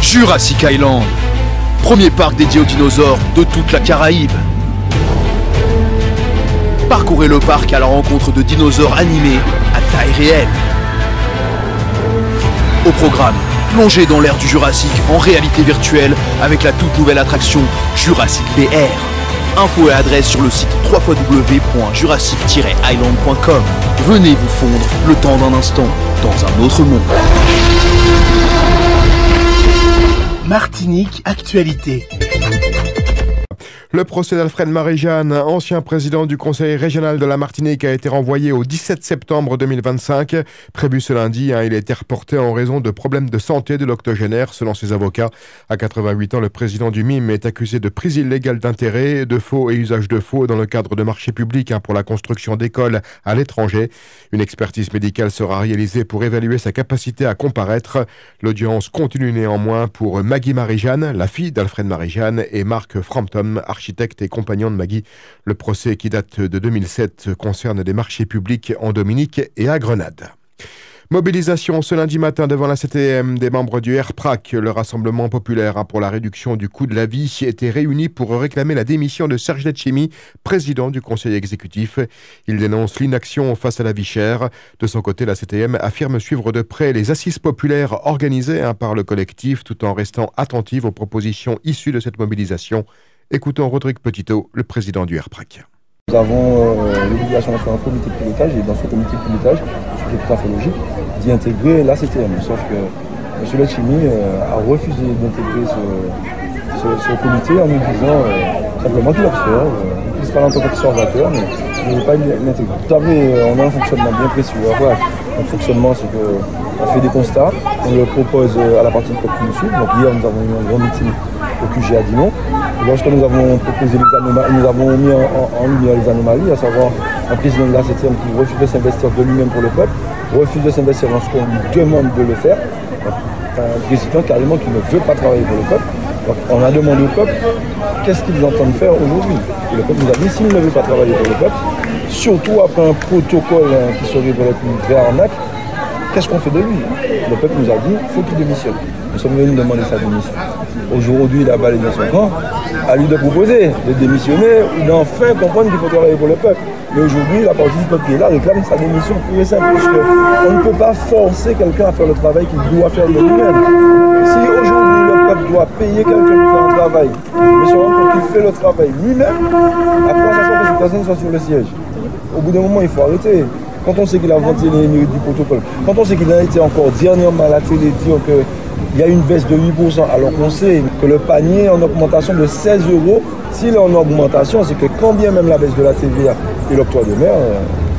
Jurassic Island, premier parc dédié aux dinosaures de toute la Caraïbe. Parcourez le parc à la rencontre de dinosaures animés à taille réelle. Au programme, plongez dans l'ère du Jurassique en réalité virtuelle avec la toute nouvelle attraction Jurassic VR. Infos et adresse sur le site www.jurassic-island.com. Venez vous fondre le temps d'un instant dans un autre monde. Martinique Actualité. Le procès d'Alfred Marie-Jeanne, ancien président du conseil régional de la Martinique, a été renvoyé au 17 septembre 2025. Prévu ce lundi, il a été reporté en raison de problèmes de santé de l'octogénaire, selon ses avocats. À 88 ans, le président du MIM est accusé de prise illégale d'intérêt, de faux et usage de faux dans le cadre de marchés publics pour la construction d'écoles à l'étranger. Une expertise médicale sera réalisée pour évaluer sa capacité à comparaître. L'audience continue néanmoins pour Maggie Marie-Jeanne, la fille d'Alfred Marie-Jeanne, et Marc Frampton, architecte et compagnon de Maggie. Le procès, qui date de 2007, concerne des marchés publics en Dominique et à Grenade. Mobilisation ce lundi matin devant la CTM des membres du RPRAC. Le Rassemblement populaire pour la réduction du coût de la vie était réuni pour réclamer la démission de Serge Letchimy, président du conseil exécutif. Il dénonce l'inaction face à la vie chère. De son côté, la CTM affirme suivre de près les assises populaires organisées par le collectif, tout en restant attentive aux propositions issues de cette mobilisation. Écoutons Rodrigue Petitot, le président du RPRAC. Nous avons l'obligation de faire un comité de pilotage, et dans ce comité de pilotage, ce qui est tout à fait logique, d'y intégrer la CTM. Sauf que M. Letchimy a refusé d'intégrer ce comité en nous disant simplement qu'il observe, qu'il sera en tant qu'observateur, mais il ne veut pas l'intégrer. Tout à fait, on a un fonctionnement bien précis. Notre fonctionnement, c'est qu'on fait des constats, on le propose à la partie du peuple qui nous suit. Donc hier, nous avons eu un grand meeting au QG à Dinon. Lorsque nous avons proposé les anomalies, nous avons mis en lumière les anomalies, à savoir un président de la 7e qui refuse de s'investir de lui-même pour le peuple, refuse de s'investir dans ce qu'on lui demande de le faire, un président carrément qui ne veut pas travailler pour le peuple. Donc on a demandé au peuple qu'est-ce qu'ils entendent faire aujourd'hui. Et le peuple nous a dit s'il ne veut pas travailler pour le peuple, surtout après un protocole qui se révèle être une vraie arnaque, qu'est-ce qu'on fait de lui? Le peuple nous a dit il faut qu'il démissionne. Nous sommes venus demander sa démission. Aujourd'hui, il a balayé son camp. À lui de proposer de démissionner ou d'enfin comprendre qu'il faut travailler pour le peuple. Mais aujourd'hui, la partie du peuple qui est là réclame sa démission pure et simple. Parce qu'on ne peut pas forcer quelqu'un à faire le travail qu'il doit faire de lui-même. Si aujourd'hui le peuple doit payer quelqu'un pour faire un travail, mais se rendre compte qu'il fait le travail lui-même, à quoi ça sert que cette personne soit sur le siège? Au bout d'un moment, il faut arrêter. Quand on sait qu'il a vanté les mérites du protocole, quand on sait qu'il a été encore dernièrement à la télé dire qu'il y a une baisse de 8%, alors qu'on sait que le panier est en augmentation de 16 €, s'il est en augmentation, c'est que quand bien même la baisse de la TVA et l'octroi de mer,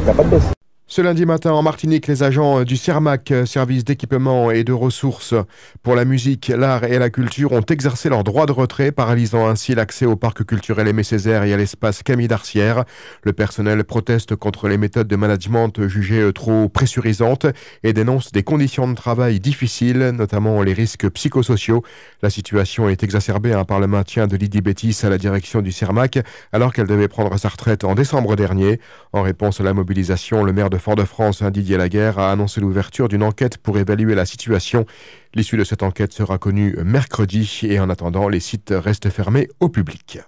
il n'y a pas de baisse. Ce lundi matin, en Martinique, les agents du CERMAC, service d'équipement et de ressources pour la musique, l'art et la culture, ont exercé leur droit de retrait, paralysant ainsi l'accès au parc culturel Aimé Césaire et à l'espace Camille d'Arcière. Le personnel proteste contre les méthodes de management jugées trop pressurisantes et dénonce des conditions de travail difficiles, notamment les risques psychosociaux. La situation est exacerbée par le maintien de Lydie Bétis à la direction du CERMAC, alors qu'elle devait prendre sa retraite en décembre dernier. En réponse à la mobilisation, le maire de Fort-de-France, Didier Laguerre, a annoncé l'ouverture d'une enquête pour évaluer la situation. L'issue de cette enquête sera connue mercredi et en attendant, les sites restent fermés au public.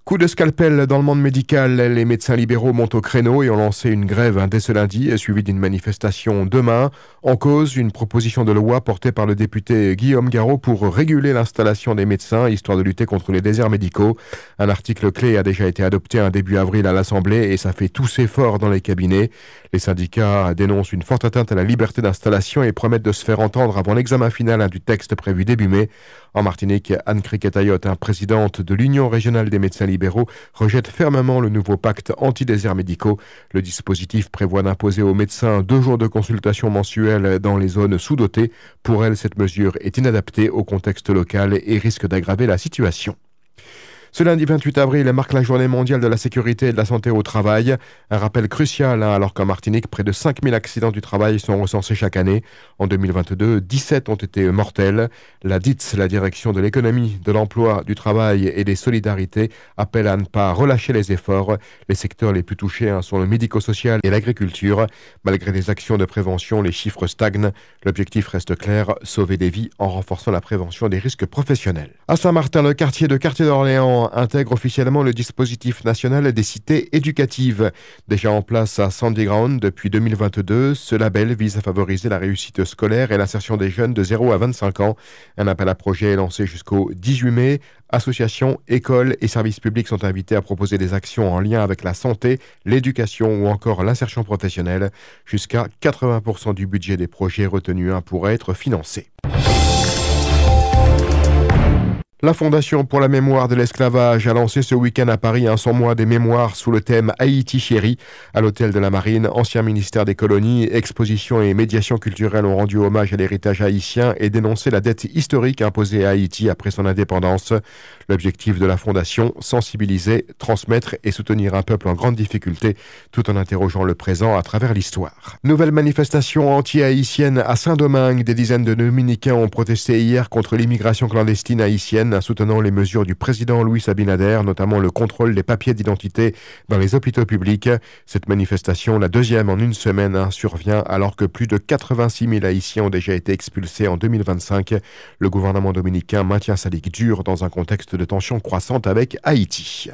Coup de scalpel dans le monde médical, les médecins libéraux montent au créneau et ont lancé une grève dès ce lundi, suivie d'une manifestation demain. En cause, une proposition de loi portée par le député Guillaume Garot pour réguler l'installation des médecins, histoire de lutter contre les déserts médicaux. Un article clé a déjà été adopté début avril à l'Assemblée et ça fait tousser fort dans les cabinets. Les syndicats dénoncent une forte atteinte à la liberté d'installation et promettent de se faire entendre avant l'examen final du texte prévu début mai. En Martinique, Anne Criquet-Taillot, présidente de l'Union régionale des médecins libéraux, rejette fermement le nouveau pacte anti-déserts médicaux. Le dispositif prévoit d'imposer aux médecins 2 jours de consultation mensuelle dans les zones sous-dotées. Pour elle, cette mesure est inadaptée au contexte local et risque d'aggraver la situation. Ce lundi 28 avril marque la journée mondiale de la sécurité et de la santé au travail. Un rappel crucial, alors qu'en Martinique, près de 5000 accidents du travail sont recensés chaque année. En 2022, 17 ont été mortels. La DITS, la direction de l'économie, de l'emploi, du travail et des solidarités, appelle à ne pas relâcher les efforts. Les secteurs les plus touchés sont le médico-social et l'agriculture. Malgré des actions de prévention, les chiffres stagnent. L'objectif reste clair, sauver des vies en renforçant la prévention des risques professionnels. À Saint-Martin, le quartier d'Orléans intègre officiellement le dispositif national des cités éducatives. Déjà en place à Sandy Ground depuis 2022, ce label vise à favoriser la réussite scolaire et l'insertion des jeunes de 0 à 25 ans. Un appel à projet est lancé jusqu'au 18 mai. Associations, écoles et services publics sont invités à proposer des actions en lien avec la santé, l'éducation ou encore l'insertion professionnelle. Jusqu'à 80% du budget des projets retenus pourrait être financé. La Fondation pour la mémoire de l'esclavage a lancé ce week-end à Paris son mois des mémoires sous le thème Haïti chérie. À l'hôtel de la Marine, ancien ministère des colonies, expositions et médiation culturelle ont rendu hommage à l'héritage haïtien et dénoncé la dette historique imposée à Haïti après son indépendance. L'objectif de la Fondation, sensibiliser, transmettre et soutenir un peuple en grande difficulté, tout en interrogeant le présent à travers l'histoire. Nouvelle manifestation anti-haïtienne à Saint-Domingue. Des dizaines de dominicains ont protesté hier contre l'immigration clandestine haïtienne, soutenant les mesures du président Louis Abinader, notamment le contrôle des papiers d'identité dans les hôpitaux publics. Cette manifestation, la deuxième en une semaine, survient alors que plus de 86 000 Haïtiens ont déjà été expulsés en 2025. Le gouvernement dominicain maintient sa ligne dure dans un contexte de tensions croissantes avec Haïti.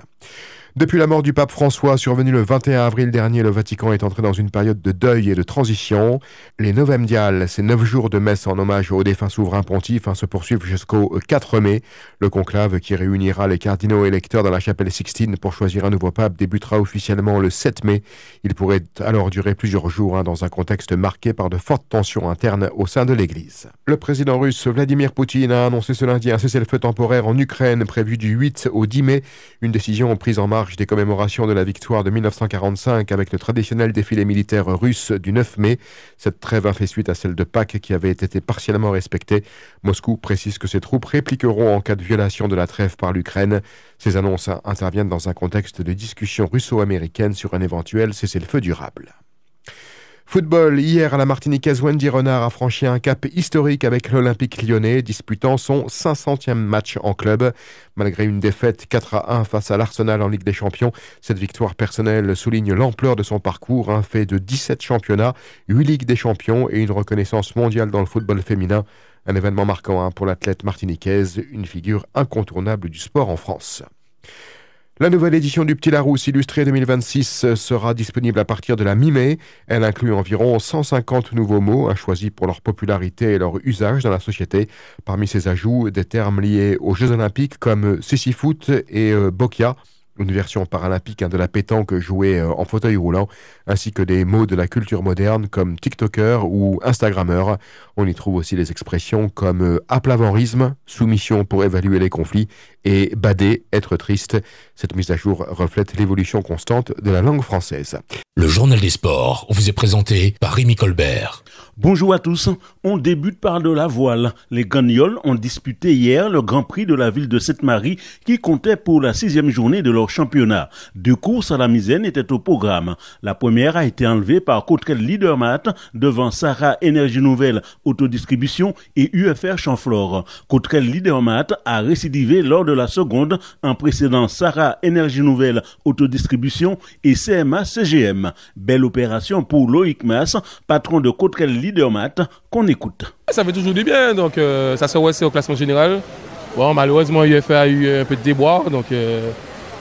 Depuis la mort du pape François, survenue le 21 avril dernier, le Vatican est entré dans une période de deuil et de transition. Les Novemdiales, ces 9 jours de messe en hommage aux défunts souverains pontifes, se poursuivent jusqu'au 4 mai. Le conclave qui réunira les cardinaux électeurs dans la chapelle Sixtine pour choisir un nouveau pape débutera officiellement le 7 mai. Il pourrait alors durer plusieurs jours dans un contexte marqué par de fortes tensions internes au sein de l'Église. Le président russe Vladimir Poutine a annoncé ce lundi un cessez-le-feu temporaire en Ukraine prévu du 8 au 10 mai, une décision prise en marge des commémorations de la victoire de 1945 avec le traditionnel défilé militaire russe du 9 mai. Cette trêve a fait suite à celle de Pâques qui avait été partiellement respectée. Moscou précise que ses troupes répliqueront en cas de violation de la trêve par l'Ukraine. Ces annonces interviennent dans un contexte de discussion russo-américaine sur un éventuel cessez-le-feu durable. Football, hier, la Martiniquaise Wendy Renard a franchi un cap historique avec l'Olympique lyonnais, disputant son 500e match en club. Malgré une défaite 4-1 face à l'Arsenal en Ligue des Champions, cette victoire personnelle souligne l'ampleur de son parcours, fait de 17 championnats, 8 Ligues des Champions et une reconnaissance mondiale dans le football féminin. Un événement marquant pour l'athlète martiniquaise, une figure incontournable du sport en France. La nouvelle édition du Petit Larousse illustré 2026 sera disponible à partir de la mi-mai. Elle inclut environ 150 nouveaux mots choisis pour leur popularité et leur usage dans la société. Parmi ces ajouts, des termes liés aux Jeux Olympiques comme Sissi-Foot et Bokia, une version paralympique de la pétanque jouée en fauteuil roulant, ainsi que des mots de la culture moderne comme TikToker ou Instagrammeur. On y trouve aussi les expressions comme aplavorisme, soumission pour évaluer les conflits, et bader, être triste. Cette mise à jour reflète l'évolution constante de la langue française. Le journal des sports vous est présenté par Rémi Colbert. Bonjour à tous, on débute par de la voile. Les Gagnols ont disputé hier le Grand Prix de la ville de Sainte-Marie qui comptait pour la 6e journée de leur championnat. 2 courses à la misaine étaient au programme. La première a été enlevée par Cottrell Leadermat devant Sarah Énergie Nouvelle Autodistribution et UFR Chamflore. Cottrell Leadermat a récidivé lors de la seconde en précédant Sarah Énergie Nouvelle Autodistribution et CMA CGM. Belle opération pour Loïc Mas, patron de Cottrell Leadermat, qu'on écoute. Ça fait toujours du bien, donc ça se voit au classement général. Bon, malheureusement, UFR a eu un peu de déboire, donc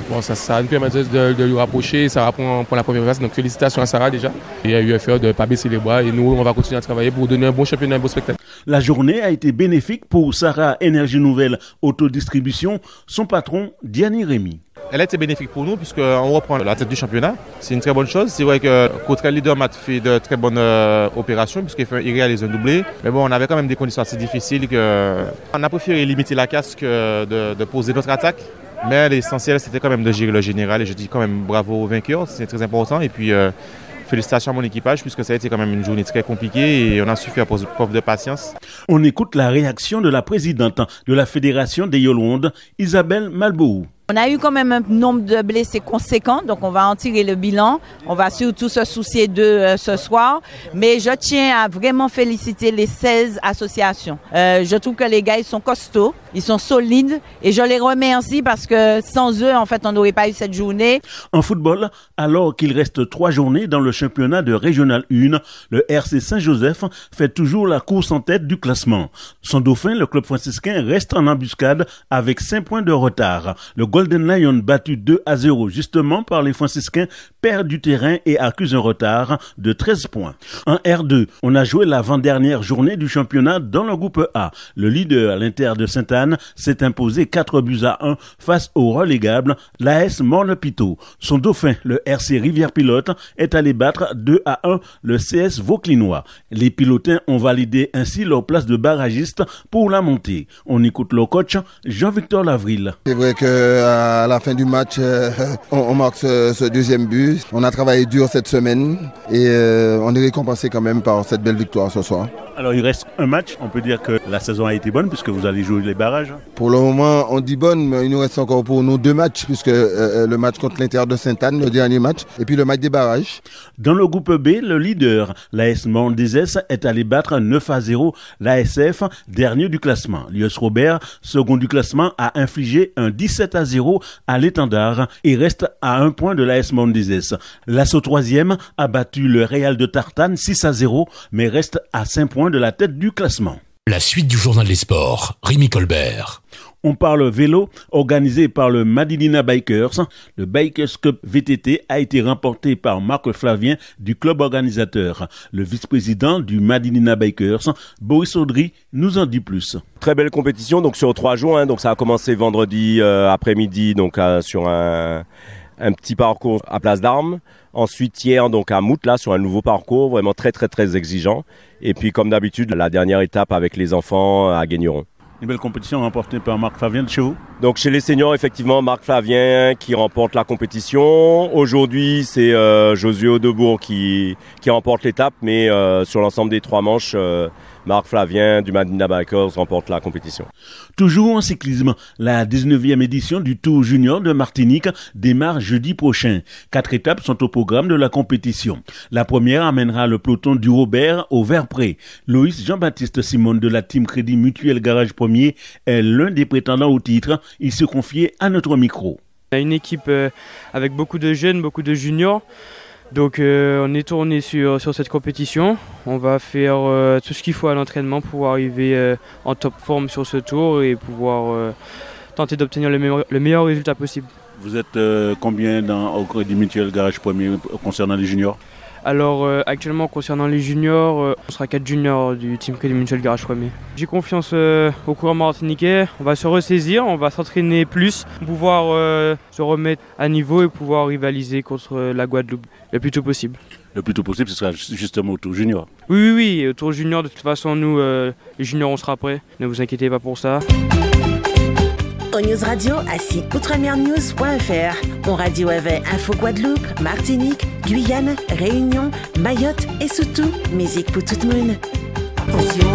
bon, ça nous permet de lui rapprocher. Sarah prend la première place, donc félicitations à Sarah déjà. Et à UFR de ne pas baisser les bras et nous, on va continuer à travailler pour donner un bon championnat, un beau spectacle. La journée a été bénéfique pour Sarah Énergie Nouvelle Autodistribution, son patron Diani Rémy. Elle a été bénéfique pour nous puisqu'on reprend la tête du championnat. C'est une très bonne chose. C'est vrai que Cottrell Leadermat fait de très bonnes opérations puisqu'il réalise un doublé. Mais bon, on avait quand même des conditions assez difficiles. On a préféré limiter la casse que de poser notre attaque. Mais l'essentiel, c'était quand même de gérer le général. Et je dis quand même bravo aux vainqueurs, c'est très important. Et puis, félicitations à mon équipage puisque ça a été quand même une journée très compliquée et on a su faire preuve de patience. On écoute la réaction de la présidente de la Fédération des Yolondes, Isabelle Malboou. On a eu quand même un nombre de blessés conséquent, donc on va en tirer le bilan. On va surtout se soucier d'eux ce soir. Mais je tiens à vraiment féliciter les 16 associations. Je trouve que les gars, ils sont costauds, ils sont solides et je les remercie parce que sans eux, en fait, on n'aurait pas eu cette journée. En football, alors qu'il reste 3 journées dans le championnat de Régional 1, le RC Saint-Joseph fait toujours la course en tête du classement. Son dauphin, le club franciscain, reste en embuscade avec 5 points de retard. Le Golden Lion, battu 2-0 justement par les franciscains, perd du terrain et accuse un retard de 13 points. En R2, on a joué l'avant-dernière journée du championnat dans le groupe A. Le leader, l'Inter de Sainte-Anne, s'est imposé 4-1 face au relégable, l'AS Morne-Pitot. Son dauphin, le RC Rivière-Pilote, est allé battre 2-1 le CS Vauclinois. Les pilotins ont validé ainsi leur place de barragiste pour la montée. On écoute le coach Jean-Victor Lavril. C'est vrai qu'à la fin du match, on marque ce deuxième but. On a travaillé dur cette semaine et on est récompensé quand même par cette belle victoire ce soir. Alors il reste un match, on peut dire que la saison a été bonne puisque vous allez jouer les barrages. Pour le moment on dit bonne, mais il nous reste encore pour nous 2 matchs puisque le match contre l'Inter de Sainte-Anne, le dernier match, et puis le match des barrages. Dans le groupe B, le leader, l'AS Mont-des-Esses, est allé battre 9-0 l'ASF, dernier du classement. Lius Robert, second du classement, a infligé un 17-0 à l'Étendard et reste à 1 point de l'AS Mont-des-Esses. L'Asso 3e a battu le Real de Tartane 6-0, mais reste à 5 points de la tête du classement. La suite du journal des sports, Rémi Colbert. On parle vélo, organisé par le Madinina Bikers. Le Bikers Cup VTT a été remporté par Marc Flavien du club organisateur. Le vice-président du Madinina Bikers, Boris Audry, nous en dit plus. Très belle compétition, donc sur 3 jours. Donc ça a commencé vendredi après-midi, donc sur un petit parcours à Place d'Armes. Ensuite hier donc à Mout, là sur un nouveau parcours vraiment très exigeant. Et puis comme d'habitude la dernière étape avec les enfants à Guigneron. Une belle compétition remportée par Marc Flavien de chez vous. Donc chez les seniors effectivement Marc Flavien qui remporte la compétition. Aujourd'hui c'est Josué Audebourg qui remporte l'étape, mais sur l'ensemble des 3 manches Marc Flavien du Madinina Bikers remporte la compétition. Toujours en cyclisme, la 19e édition du Tour Junior de Martinique démarre jeudi prochain. 4 étapes sont au programme de la compétition. La première amènera le peloton du Robert au Vert-Pré. Loïs Jean-Baptiste Simone de la team Crédit Mutuel Garage Premier est l'un des prétendants au titre. Il se confiait à notre micro. On a une équipe avec beaucoup de jeunes, beaucoup de juniors. Donc on est tourné sur cette compétition. On va faire tout ce qu'il faut à l'entraînement pour arriver en top forme sur ce tour et pouvoir tenter d'obtenir le meilleur résultat possible. Vous êtes combien au Crédit Mutuel Garage Premier concernant les juniors ? Alors actuellement concernant les juniors, on sera 4 juniors du team Crédit Mutuel Garage Premier. J'ai confiance au coureur martiniquais, on va se ressaisir, on va s'entraîner plus, pouvoir se remettre à niveau et pouvoir rivaliser contre la Guadeloupe le plus tôt possible. Le plus tôt possible, ce sera justement au Tour Junior. Oui, au Tour Junior, de toute façon nous, les juniors on sera prêts, ne vous inquiétez pas pour ça. Au News Radio à outremernews.fr. On radio avait Info Guadeloupe, Martinique, Guyane, Réunion, Mayotte et surtout musique pour tout le monde. Attention.